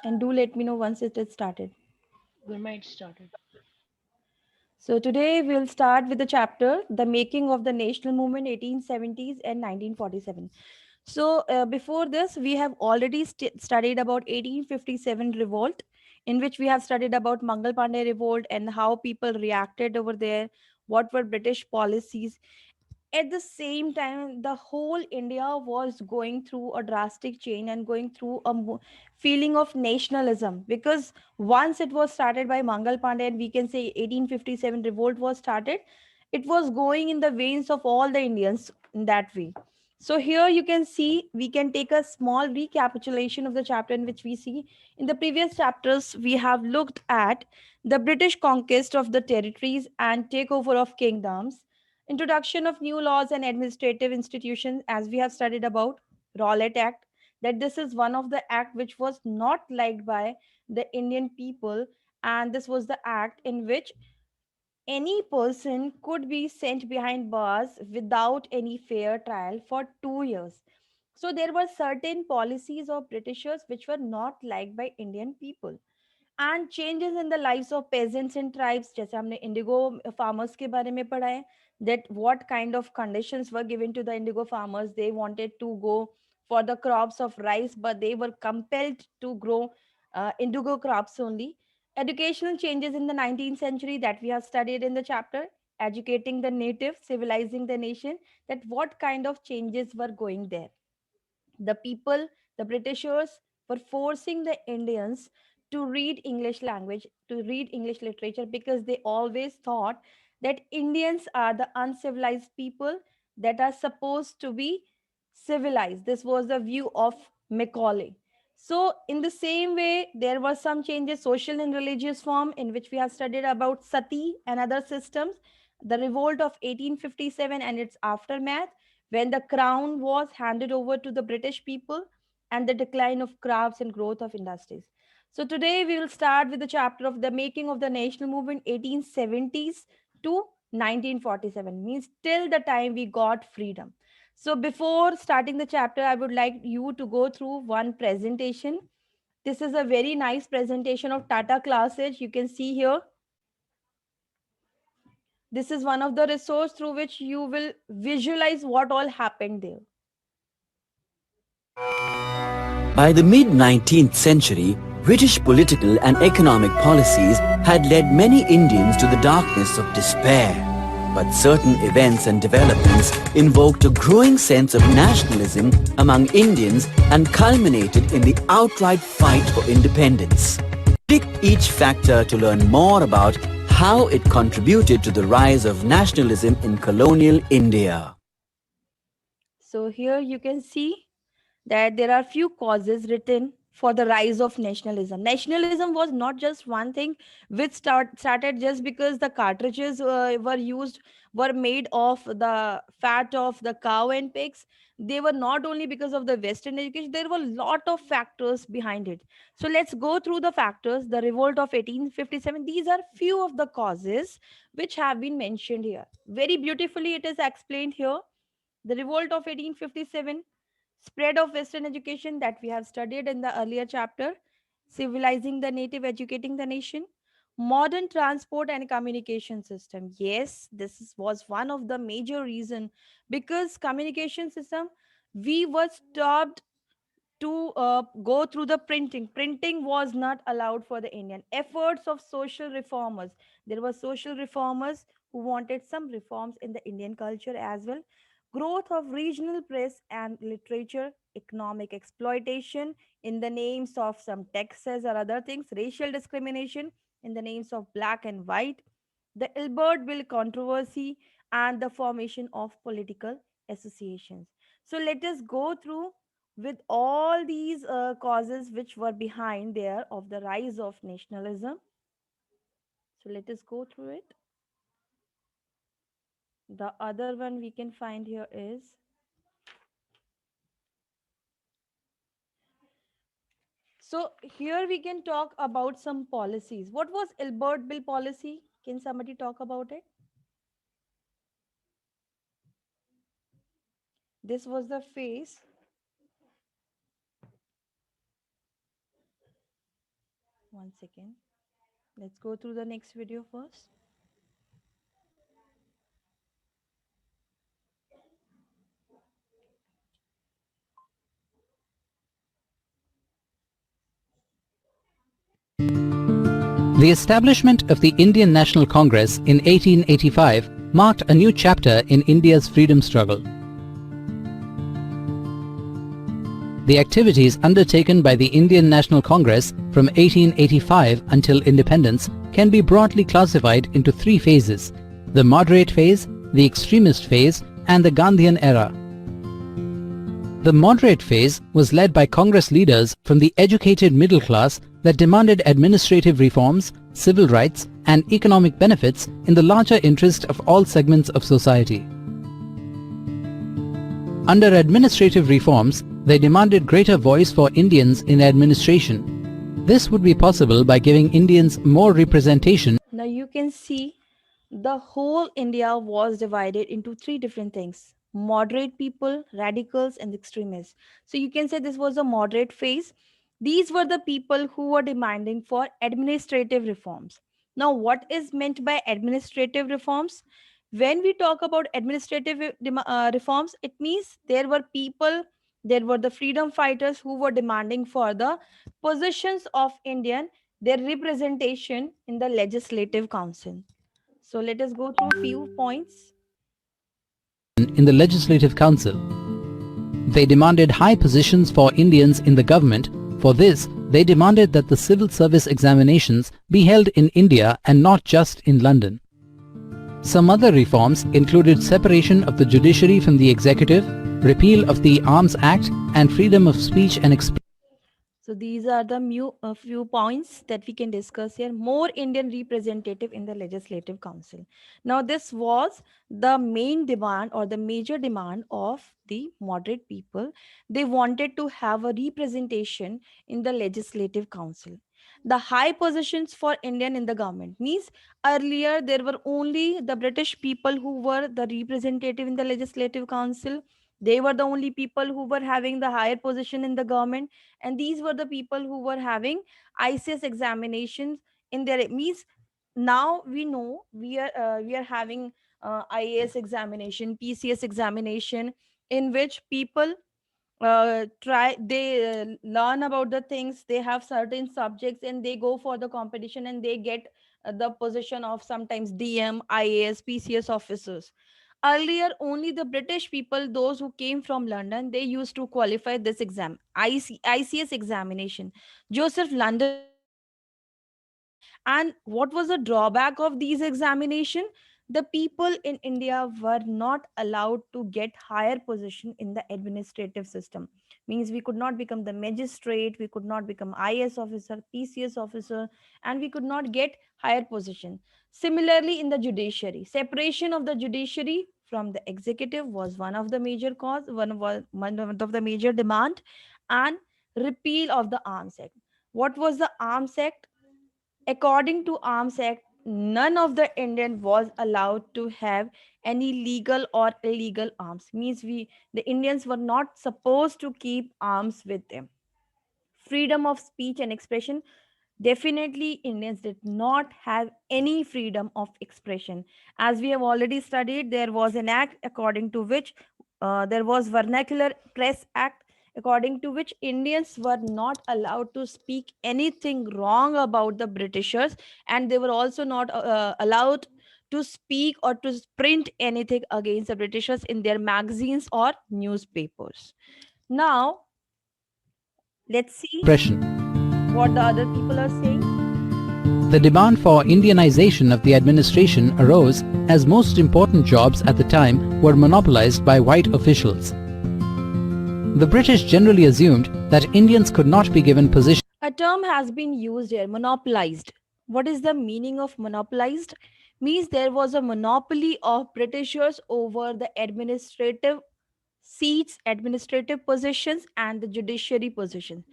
and do let me know once it is started. We might started. So today we'll start with the chapter The Making of the National Movement 1870s and 1947. So before this we have already studied about 1857 revolt, in which we have studied about Mangal Pandey revolt and how people reacted over there, what were British policies. At the same time, the whole India was going through a drastic change and going through a feeling of nationalism, because once it was started by Mangal Pandey, and we can say 1857 revolt was started, it was going in the veins of all the Indians in that way. So here you can see, we can take a small recapitulation of the chapter, in which we see in the previous chapters we have looked at the British conquest of the territories and takeover of kingdoms, introduction of new laws and administrative institutions, as we have studied about Rowlatt Act, that this is one of the act which was not liked by the Indian people, and this was the act in which any person could be sent behind bars without any fair trial for 2 years. So there were certain policies of Britishers which were not liked by Indian people, and changes in the lives of peasants and tribes, जैसे हमने Indigo farmers के बारे में पढ़ा है, that what kind of conditions were given to the indigo farmers. They wanted to go for the crops of rice, but they were compelled to grow indigo crops only. Educational changes in the 19th century that we have studied in the chapter Educating the Native, Civilizing the Nation, that what kind of changes were going there. The people, the Britishers, were forcing the Indians to read English language, to read English literature, because they always thought that Indians are the uncivilized people that are supposed to be civilized. This was the view of Macaulay. So, in the same way, there were some changes, social and religious form, in which we have studied about sati and other systems, the revolt of 1857 and its aftermath, when the crown was handed over to the British people, and the decline of crafts and growth of industries. So today we will start with the chapter of the making of the national movement 1870s to 1947, means till the time we got freedom. So before starting the chapter, I would like you to go through one presentation. This is a very nice presentation of Tata classes. You can see here. This is one of the resource through which you will visualize what all happened there. By the mid 19th century, British political and economic policies had led many Indians to the darkness of despair. But certain events and developments invoked a growing sense of nationalism among Indians and culminated in the outright fight for independence. Pick each factor to learn more about how it contributed to the rise of nationalism in colonial India. So here you can see that there are few causes written for the rise of nationalism. Nationalism was not just one thing which started just because the cartridges were used, were made of the fat of the cow and pigs. They were not only because of the Western education, there were a lot of factors behind it. So let's go through the factors. The revolt of 1857, these are few of the causes which have been mentioned here. Very beautifully it is explained here. The revolt of 1857, spread of Western education that we have studied in the earlier chapter, civilizing the native, educating the nation, modern transport and communication system. Yes, was one of the major reason, because communication system, we were stopped to go through the printing. Printing was not allowed for the Indian. Efforts of social reformers. There were social reformers who wanted some reforms in the Indian culture as well. Growth of regional press and literature, economic exploitation in the names of some taxes or other things, racial discrimination in the names of black and white, the Ilbert Bill controversy, and the formation of political associations. So let us go through with all these causes which were behind there of the rise of nationalism. So let us go through it. The other one we can find here is, so here we can talk about some policies. What was Albert Bill policy? Can somebody talk about it? This was the phase One second. Let's go through the next video first. The establishment of the Indian National Congress in 1885 marked a new chapter in India's freedom struggle. The activities undertaken by the Indian National Congress from 1885 until independence can be broadly classified into three phases: the moderate phase, the extremist phase, and the Gandhian era. The moderate phase was led by Congress leaders from the educated middle class that demanded administrative reforms, civil rights, and economic benefits in the larger interest of all segments of society. Under administrative reforms, they demanded greater voice for Indians in administration. This would be possible by giving Indians more representation. Now you can see the whole India was divided into three different things: moderate people, radicals, and extremists. So you can say this was a moderate phase. These were the people who were demanding for administrative reforms. Now, what is meant by administrative reforms? When we talk about administrative reforms, it means there were people, there were the freedom fighters who were demanding for the positions of Indian, their representation in the legislative council. So let us go through few points. In the Legislative Council. They demanded high positions for Indians in the government. For this, they demanded that the civil service examinations be held in India and not just in London. Some other reforms included separation of the judiciary from the executive, repeal of the Arms Act, and freedom of speech and expression. So these are the few points that we can discuss here. More Indian representative in the Legislative Council. Now this was the main demand or the major demand of the moderate people. They wanted to have a representation in the Legislative Council. The high positions for Indian in the government means earlier there were only the British people who were the representative in the Legislative Council. They were the only people who were having the higher position in the government, and these were the people who were having ICS examinations in their means. Now we know we are having IAS examination, PCS examination, in which people try they learn about the things, they have certain subjects and they go for the competition and they get the position of sometimes DM, IAS, PCS officers. Earlier only the British people, those who came from London, they used to qualify this exam, ICS examination, Joseph London examination. And what was the drawback of these examination? The people in India were not allowed to get higher position in the administrative system. Means we could not become the magistrate, we could not become IS officer, PCS officer, and we could not get higher position. Similarly, in the judiciary, separation of the judiciary from the executive was one of the major cause, one of the major demand, and repeal of the Arms Act. What was the Arms Act? According to Arms Act, none of the Indian was allowed to have any legal or illegal arms. Means the Indians were not supposed to keep arms with them. Freedom of speech and expression, definitely Indians did not have any freedom of expression. As we have already studied, there was an act according to which there was Vernacular Press Act, according to which Indians were not allowed to speak anything wrong about the Britishers, and they were also not allowed to speak or to print anything against the Britishers in their magazines or newspapers. Now let's see what the other people are saying. The demand for Indianization of the administration arose as most important jobs at the time were monopolized by white officials. The British generally assumed that Indians could not be given positions. A term has been used here, monopolized. What is the meaning of monopolized? Means there was a monopoly of Britishers over the administrative seats, administrative positions, and the judiciary positions.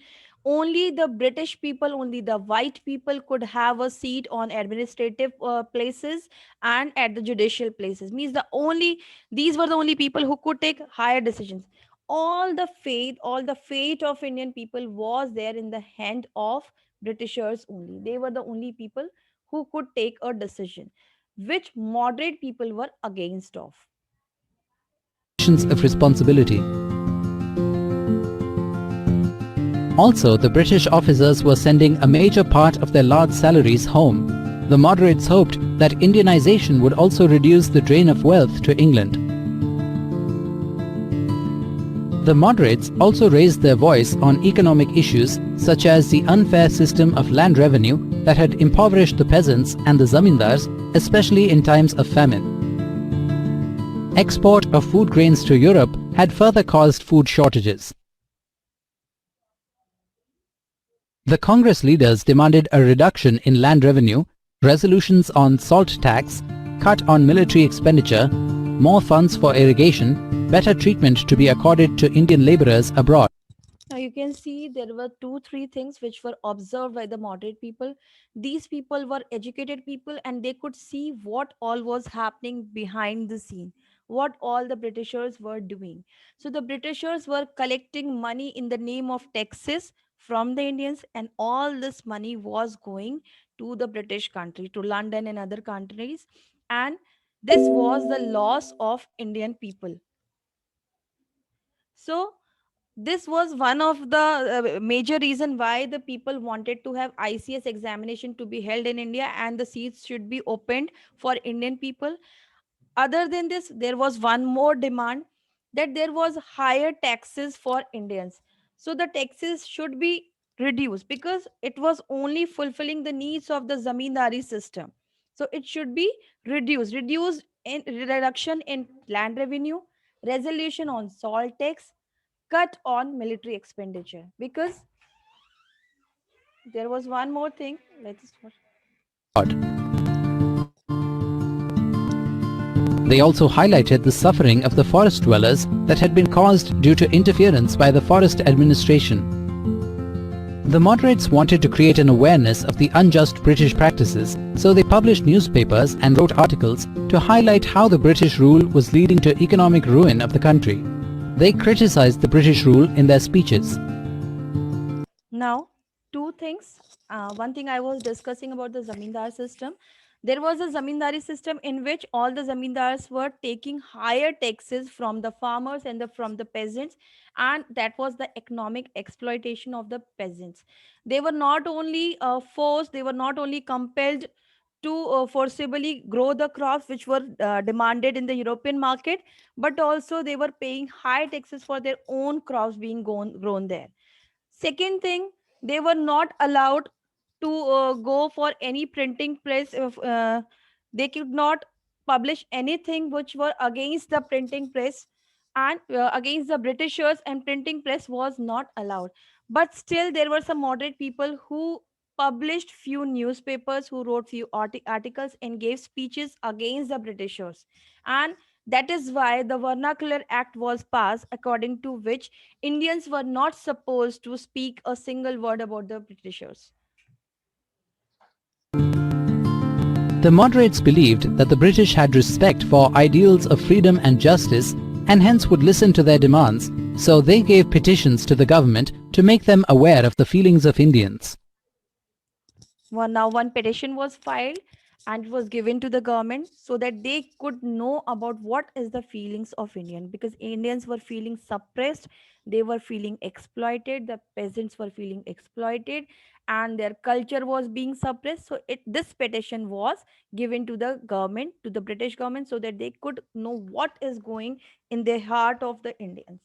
Only the British people, only the white people could have a seat on administrative places and at the judicial places. Means these were the only people who could take higher decisions. All the fate of Indian people was there in the hand of Britishers only. They were the only people who could take a decision, which moderate people were against of. Of responsibility. Also, the British officers were sending a major part of their large salaries home. The moderates hoped that Indianization would also reduce the drain of wealth to England. The moderates also raised their voice on economic issues such as the unfair system of land revenue that had impoverished the peasants and the zamindars, especially in times of famine. Export of food grains to Europe had further caused food shortages. The Congress leaders demanded a reduction in land revenue, resolutions on salt tax, cut on military expenditure, more funds for irrigation, better treatment to be accorded to Indian labourers abroad. Now you can see there were two, three things which were observed by the moderate people. These people were educated people and they could see what all was happening behind the scene, what all the Britishers were doing. So the Britishers were collecting money in the name of taxes from the Indians, and all this money was going to the British country, to London and other countries. And this was the loss of Indian people. So this was one of the major reason why the people wanted to have ICS examination to be held in India and the seats should be opened for Indian people. Other than this, there was one more demand, that there was higher taxes for Indians. So the taxes should be reduced because it was only fulfilling the needs of the zamindari system. So it should be reduced in reduction in land revenue, resolution on salt tax, cut on military expenditure. Because there was one more thing. Let's They also highlighted the suffering of the forest dwellers that had been caused due to interference by the forest administration. The moderates wanted to create an awareness of the unjust British practices, so they published newspapers and wrote articles to highlight how the British rule was leading to economic ruin of the country. They criticized the British rule in their speeches. Now, two things. One thing I was discussing about the zamindar system. There was a zamindari system in which all the zamindars were taking higher taxes from the farmers and from the peasants, and that was the economic exploitation of the peasants. They were not only forced, they were not only compelled to forcibly grow the crops which were demanded in the European market, but also they were paying high taxes for their own crops being grown there. Second thing, they were not allowed to go for any printing press. They could not publish anything which were against the printing press and against the Britishers, and printing press was not allowed. But still, there were some moderate people who published few newspapers, who wrote few articles and gave speeches against the Britishers. And that is why the Vernacular Act was passed, according to which Indians were not supposed to speak a single word about the Britishers. The moderates believed that the British had respect for ideals of freedom and justice and hence would listen to their demands, so they gave petitions to the government to make them aware of the feelings of Indians. Now one petition was filed and it was given to the government so that they could know about what is the feelings of Indian, because Indians were feeling suppressed, they were feeling exploited, the peasants were feeling exploited, and their culture was being suppressed. So this petition was given to the government, to the British government, so that they could know what is going in the heart of the Indians.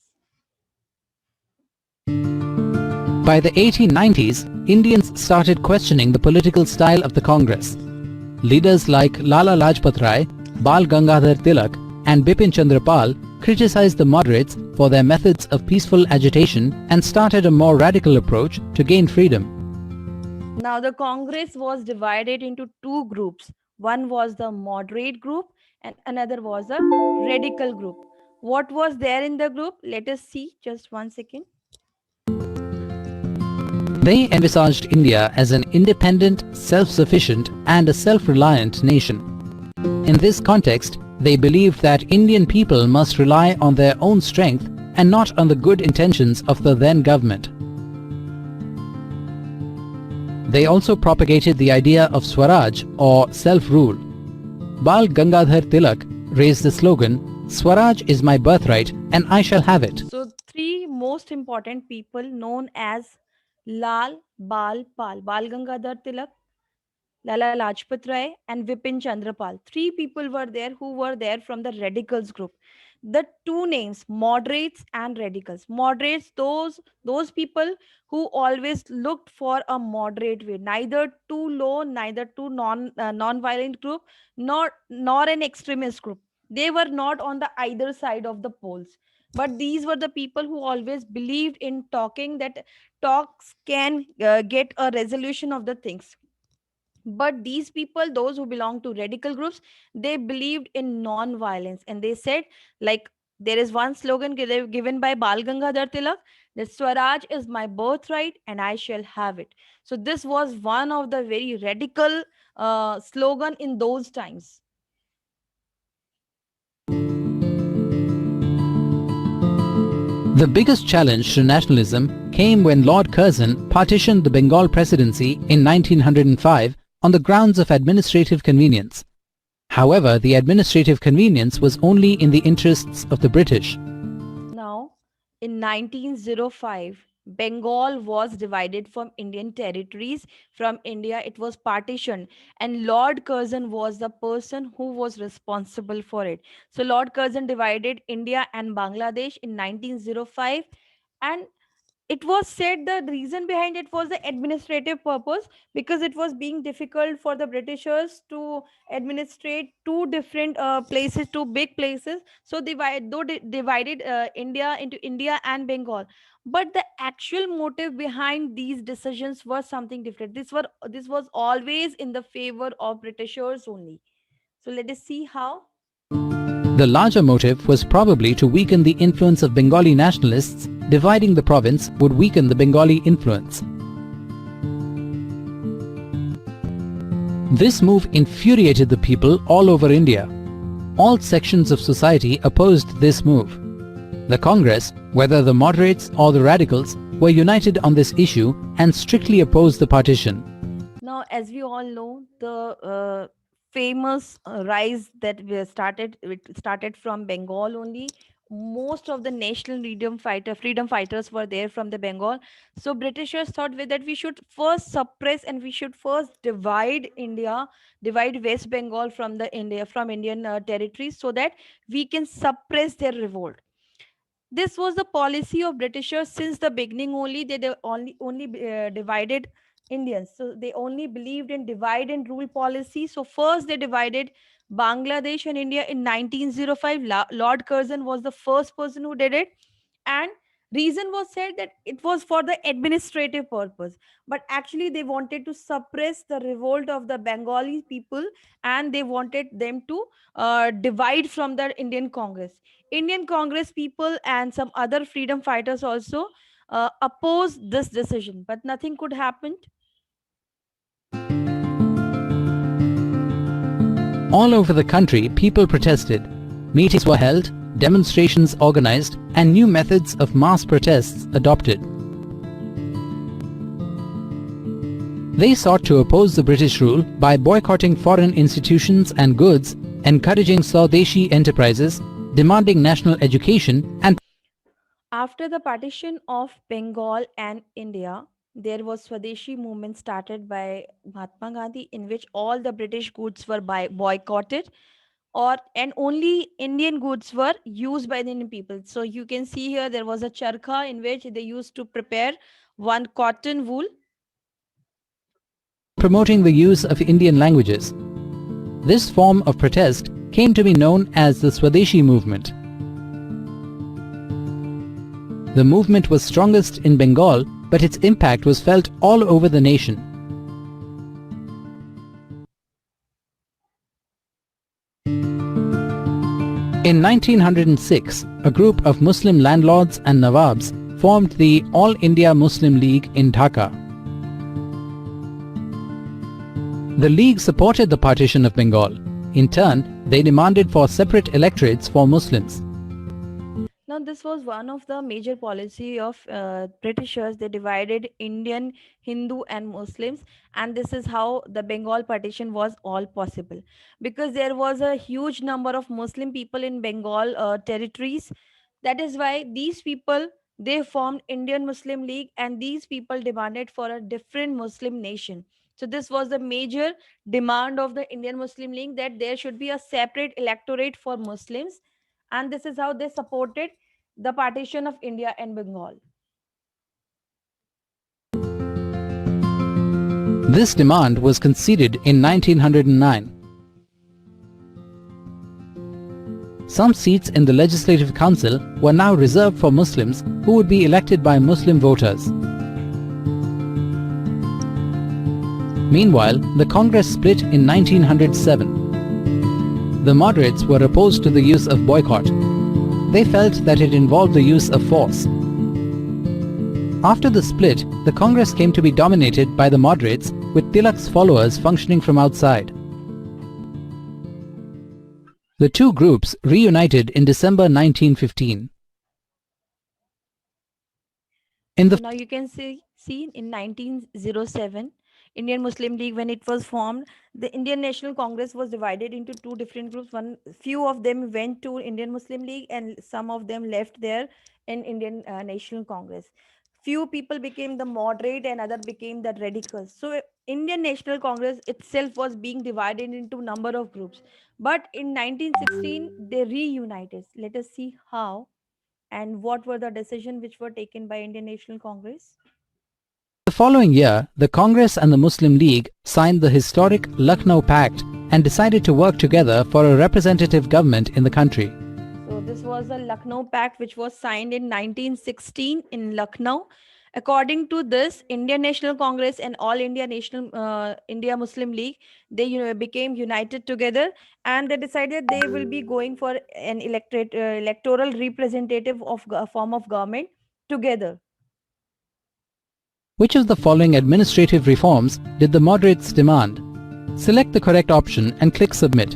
By the 1890s, Indians started questioning the political style of the Congress. Leaders like Lala Lajpat Rai, Bal Gangadhar Tilak and Bipin Chandra Pal criticized the moderates for their methods of peaceful agitation and started a more radical approach to gain freedom. Now the Congress was divided into two groups. One was the moderate group and another was a radical group. What was there in the group? Let us see, just 1 second. They envisaged India as an independent, self-sufficient and a self-reliant nation. In this context, they believed that Indian people must rely on their own strength and not on the good intentions of the then government. They also propagated the idea of Swaraj or self-rule. Bal Gangadhar Tilak raised the slogan, "Swaraj is my birthright and I shall have it." So, three most important people known as Lal, Bal, Pal, Bal Gangadhar Tilak, Lala Lajpat Rai, and Vipin Chandrapal. Three people were there who were there from the radicals group. The two names, moderates and radicals. Moderates, those people who always looked for a moderate way, neither too low, neither too non-violent group, nor an extremist group. They were not on the either side of the poles. But these were the people who always believed in talking, that talks can get a resolution of the things. But these people, those who belong to radical groups, they believed in non-violence, and they said, like, there is one slogan given by Bal Gangadhar Tilak, that Swaraj is my birthright and I shall have it. So this was one of the very radical slogan in those times. The biggest challenge to nationalism came when Lord Curzon partitioned the Bengal presidency in 1905 on the grounds of administrative convenience. However, the administrative convenience was only in the interests of the British. Now, in 1905, Bengal was divided from Indian territories. From India, it was partitioned, and Lord Curzon was the person who was responsible for it. So, Lord Curzon divided India and Bangladesh in 1905, and it was said the reason behind it was the administrative purpose, because it was being difficult for the Britishers to administrate two different places, two big places. So divided India into India and Bengal. But the actual motive behind these decisions was something different. This was always in the favor of Britishers only. So let us see how. The larger motive was probably to weaken the influence of Bengali nationalists. Dividing the province would weaken the Bengali influence. This move infuriated the people all over India. All sections of society opposed this move. The Congress, whether the moderates or the radicals, were united on this issue and strictly opposed the partition. Now, as we all know, the famous rise that it started from Bengal only. Most of the national freedom fighters were there from the Bengal. So Britishers thought that we should first suppress and we should first divide India, divide West Bengal from the India from Indian territories, so that we can suppress their revolt. This was the policy of Britishers since the beginning only. They only divided Indians. So they only believed in divide and rule policy. So first they divided Bangladesh and India in 1905. Lord Curzon was the first person who did it. And reason was said that it was for the administrative purpose. But actually they wanted to suppress the revolt of the Bengali people, and they wanted them to divide from the Indian Congress. Indian Congress people and some other freedom fighters also opposed this decision, but nothing could happen. All over the country, people protested. Meetings were held, demonstrations organized, and new methods of mass protests adopted. They sought to oppose the British rule by boycotting foreign institutions and goods, encouraging Swadeshi enterprises, demanding national education, and After the partition of Bengal and India, there was Swadeshi movement started by Mahatma Gandhi, in which all the British goods were boycotted, or and only Indian goods were used by the Indian people. So you can see here there was a charkha in which they used to prepare one cotton wool. promoting the use of Indian languages. This form of protest came to be known as the Swadeshi movement. The movement was strongest in Bengal, but its impact was felt all over the nation. In 1906, a group of Muslim landlords and Nawabs formed the All India Muslim League in Dhaka. The League supported the partition of Bengal. In turn, they demanded for separate electorates for Muslims. Now This was one of the major policy of Britishers. They divided Indian, Hindu, and Muslims, and this is how the Bengal partition was all possible, because there was a huge number of Muslim people in Bengal territories. That is why these people, they formed Indian Muslim League, and these people demanded for a different Muslim nation. So this was the major demand of the Indian Muslim League, that there should be a separate electorate for Muslims, and this is how they supported the partition of India and Bengal. This demand was conceded in 1909. Some seats in the Legislative Council were now reserved for Muslims who would be elected by Muslim voters. Meanwhile, the Congress split in 1907. The moderates were opposed to the use of boycott. They felt that it involved the use of force. After the split, the Congress came to be dominated by the moderates, with Tilak's followers functioning from outside. The two groups reunited in December 1915. In the Now you can see in 1907, Indian Muslim League, when it was formed, the Indian National Congress was divided into two different groups. One, few of them went to Indian Muslim League, and some of them left there in Indian National Congress. Few people became the moderate, and other became the radicals. So Indian National Congress itself was being divided into number of groups. But in 1916, they reunited. Let us see how and what were the decisions which were taken by Indian National Congress. following year, the Congress and the Muslim League signed the historic Lucknow Pact and decided to work together for a representative government in the country. So this was the Lucknow Pact, which was signed in 1916 in Lucknow. According to this, Indian National Congress and All India Muslim League, they became united together, and they decided they will be going for an electoral representative of a form of government together. Which of the following administrative reforms did the moderates demand? Select the correct option and click Submit.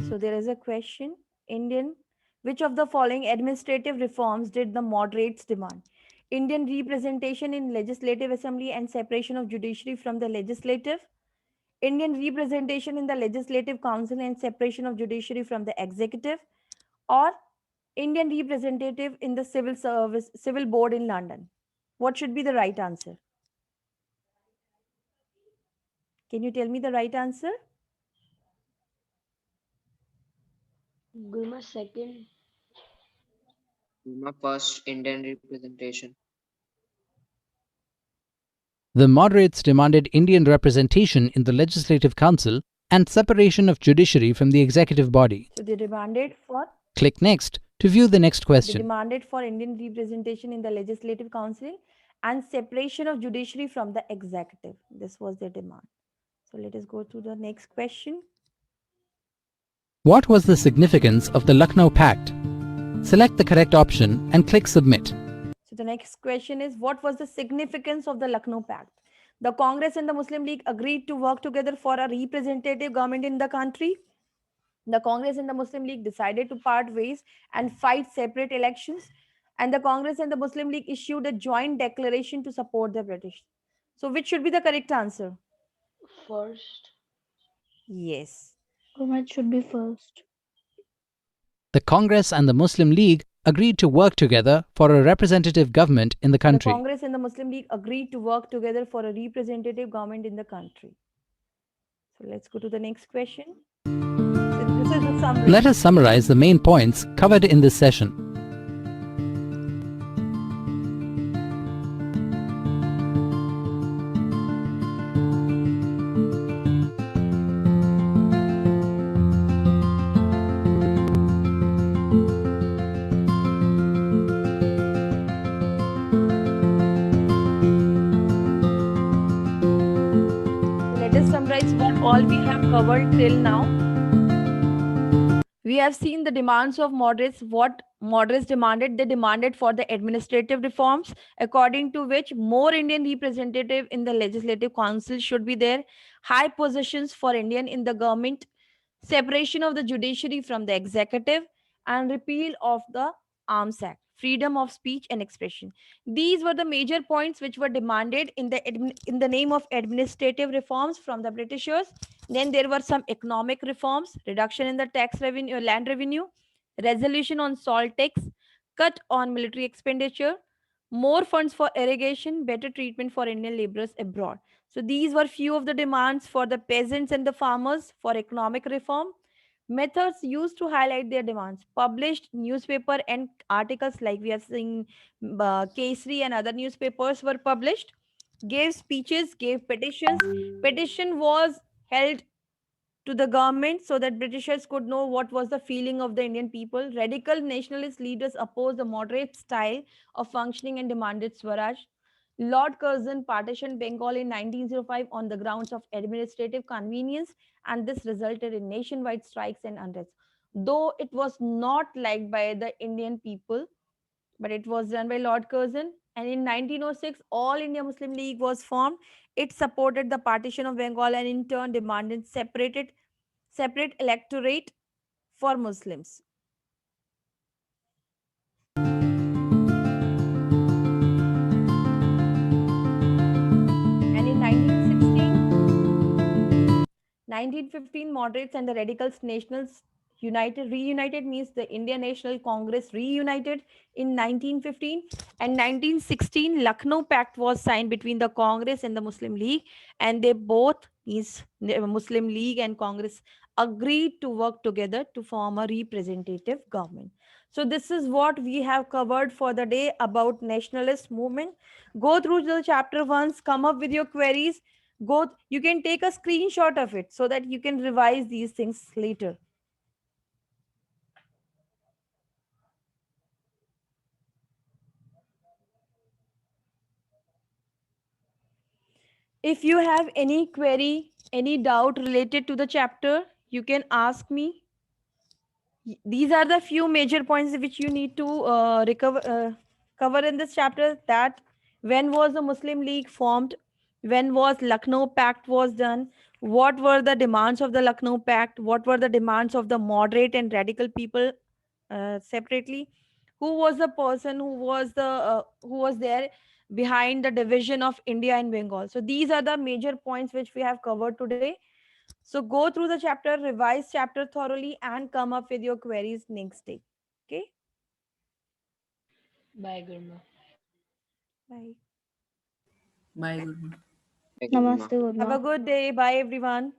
So there is a question. Which of the following administrative reforms did the moderates demand? Indian representation in Legislative Assembly and separation of judiciary from the legislative. Indian representation in the Legislative Council and separation of judiciary from the executive. Or Indian representative in the civil board in London. What should be the right answer? Can you tell me the right answer? Gulma second. My first Indian representation. The moderates demanded Indian representation in the Legislative Council and separation of judiciary from the executive body. So they demanded for Click Next to view the next They question. demanded for Indian representation in the Legislative Council and separation of judiciary from the executive. This was their demand. So let us go to the next question. What was the significance of the Lucknow Pact? Select the correct option and click Submit. So the next question is, what was the significance of the Lucknow Pact? The Congress and the Muslim League agreed to work together for a representative government in the country. The Congress and the Muslim League decided to part ways and fight separate elections. And the Congress and the Muslim League issued a joint declaration to support the British. So which should be the correct answer? First. Yes. It should be first. The Congress and the Muslim League agreed to work together for a representative government in the The country. Congress and the Muslim League agreed to work together for a representative government in the country. So let's go to the next question. This is the summary. Let us summarize the main points covered in this session. Let us summarize what all we have covered till now. We have seen the demands of moderates. What moderates demanded? They demanded for the administrative reforms, according to which more Indian representative in the Legislative Council should be there, high positions for Indian in the government, separation of the judiciary from the executive, and repeal of the Arms Act. freedom of speech and expression. These were the major points which were demanded in the name of administrative reforms from the Britishers. Then there were some economic reforms, reduction in the tax revenue, land revenue, resolution on salt tax, cut on military expenditure, more funds for irrigation, better treatment for Indian laborers abroad. So these were few of the demands for the peasants and the farmers for economic reform. Methods used to highlight their demands. Published newspaper and articles like we are seeing Kesri and other newspapers were published. Gave speeches, gave petitions. Petition was held to the government so that Britishers could know what was the feeling of the Indian people. Radical nationalist leaders opposed the moderate style of functioning and demanded Swaraj. Lord Curzon partitioned Bengal in 1905 on the grounds of administrative convenience, and this resulted in nationwide strikes and unrest. Though it was not liked by the Indian people, but it was done by Lord Curzon. And in 1906, All India Muslim League was formed. It supported the partition of Bengal and in turn demanded separate electorate for Muslims. And in 1915, moderates and the radicals nationals reunited means the Indian National Congress reunited in 1915. And 1916, Lucknow Pact was signed between the Congress and the Muslim League, and they both, means the Muslim League and Congress, agreed to work together to form a representative government. So this is what we have covered for the day about nationalist movement. Go through the chapter once, come up with your queries. You can take a screenshot of it so that you can revise these things later. If you have any query, any doubt related to the chapter, you can ask me. These are the few major points which you need to cover in this chapter. That when was the Muslim League formed, when was Lucknow Pact was done, what were the demands of the Lucknow Pact, what were the demands of the moderate and radical people separately, who was the person who was there behind the division of India and Bengal. So these are the major points which we have covered today. So go through the chapter, revise chapter thoroughly, and come up with your queries next day. Okay? Bye, Gurma. Bye. Bye, Gurma. Like, Namaste, Have a Gurma. good day. Bye, everyone.